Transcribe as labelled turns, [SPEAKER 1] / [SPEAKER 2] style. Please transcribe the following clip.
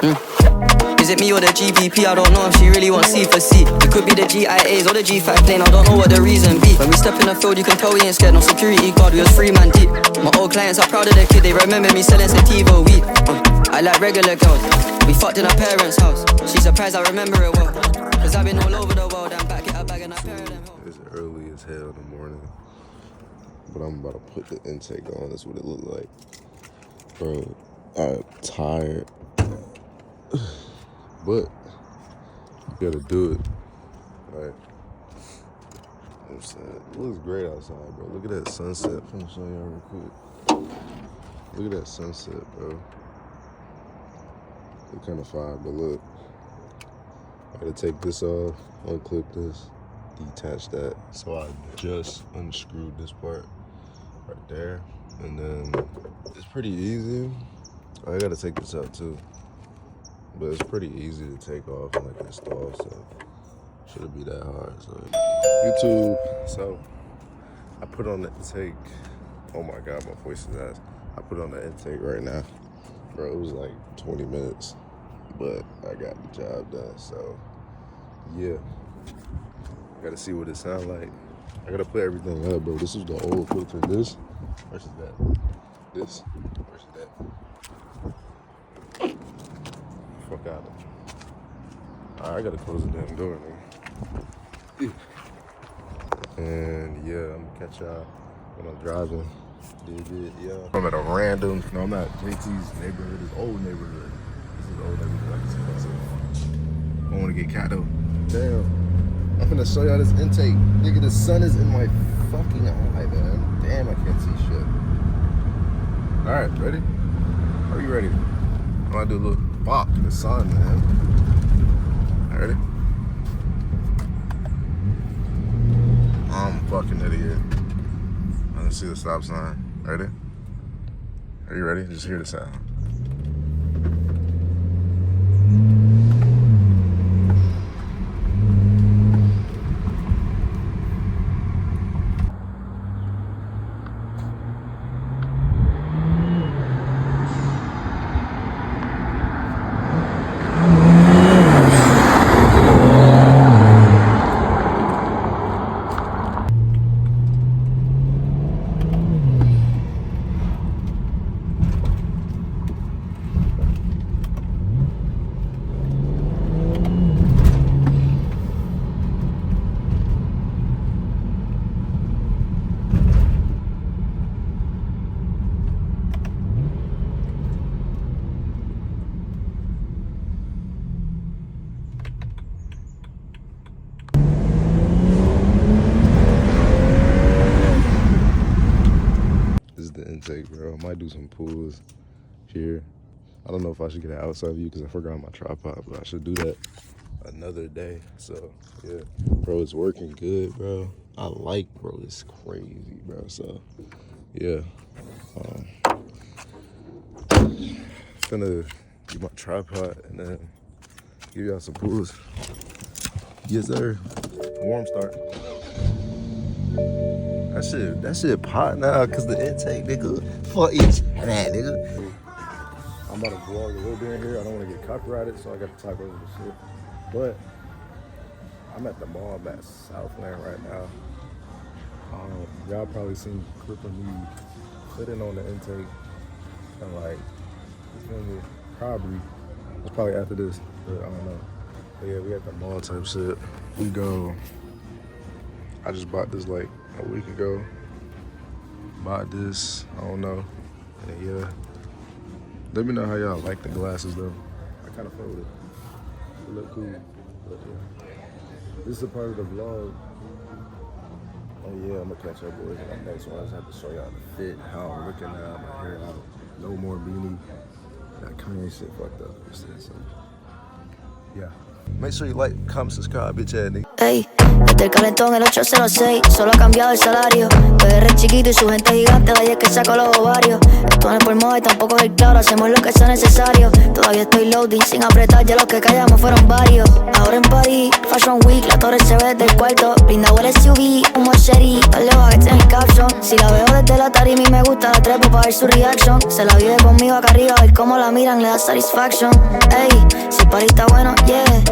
[SPEAKER 1] Is it me or the GBP? I don't know if she really wants C for C. It could be the GIAs or the G5 plane, I don't know what the reason be. When we step in the field, you can tell we ain't scared, no security guard, we was 3 man deep. My old clients are proud of the kid, they remember me selling sativa weed. I like regular girls, we fucked in her parents' house. She's surprised I remember it well, cause I've been all over the world and back, get a bag and I pair of them.
[SPEAKER 2] It's early as hell in the morning, but I'm about to put the intake on. That's what it looked like. Bro, I'm tired, but you gotta do it. Like, I'm saying, it looks great outside, bro. Look at that sunset. I'm gonna show y'all real quick. Look at that sunset, bro. It's kind of fire, but look. I gotta take this off, unclip this, detach that. So I just unscrewed this part right there. And then it's pretty easy. I gotta take this out too. But it's pretty easy to take off and like install, so shouldn't be that hard. So YouTube. So I put on the intake. Oh my God, my voice is ass. I put on the intake right now. Bro, it was like 20 minutes, but I got the job done. So yeah, gotta see what it sounds like. I gotta put everything up, bro. This is the old filter. This versus that. This versus that. Fuck out of it. Alright, I gotta close the damn door, man. And yeah, I'm gonna catch y'all when I'm driving. Yeah. I'm at a random, no, I'm at JT's neighborhood, this old neighborhood. This is old neighborhood. I wanna get cat though. Damn. I'm finna show y'all this intake. Nigga, the sun is in my fucking eye, man. Damn, I can't see shit. Alright, ready? Are you ready? I'm gonna do a little bop in the sun, man. Ready? I'm a fucking idiot. I didn't see the stop sign. Ready? Are you ready? Just hear the sound. Intake, bro. I might do some pulls here. I don't know if I should get an outside view because I forgot my tripod, but I should do that another day. So yeah, bro, it's working good, bro. I like, bro, it's crazy, bro. So yeah, gonna get my tripod and then give y'all some pulls. Yes, sir. Warm start. That shit pot now, cause the intake, nigga. Fuck each that, nigga. I'm about to vlog a little bit in here. I don't want to get copyrighted, so I got to type over the shit. But I'm at the mall. I'm at Southland right now. Y'all probably seen a clip of me putting on the intake and like, it's gonna be probably, it's probably after this, but I don't know. But yeah, we at the mall type shit. We go. I just bought this like a week ago. Bought this, I don't know. And yeah. Let me know how y'all like the glasses though. I kind of fuck with it. It look cool. But yeah. This is a part of the vlog. Oh yeah, I'm gonna catch up boys in the next one. I just have to show y'all the fit, how I'm looking now, my hair out. No more beanie. That Kanye shit fucked up. So yeah. Make sure you like, comment, subscribe, bitch ass nigga.
[SPEAKER 3] Ey, desde el calentón el 806, solo ha cambiado el salario. PR es chiquito y su gente gigante, de ahí es que saco los ovarios. Esto no es por moda y tampoco es el claro, hacemos lo que sea necesario. Todavía estoy loading sin apretar, ya los que callamos fueron varios. Ahora en París, Fashion Week, la torre se ve desde el cuarto. Blindado el SUV, un Mosheri, tal lejos que tiene el caption. Si la veo desde la tarima y me gusta, la trepo para ver su reaction. Se la vive conmigo acá arriba, a ver cómo la miran, le da satisfaction. Ey, si el party está bueno, yeah.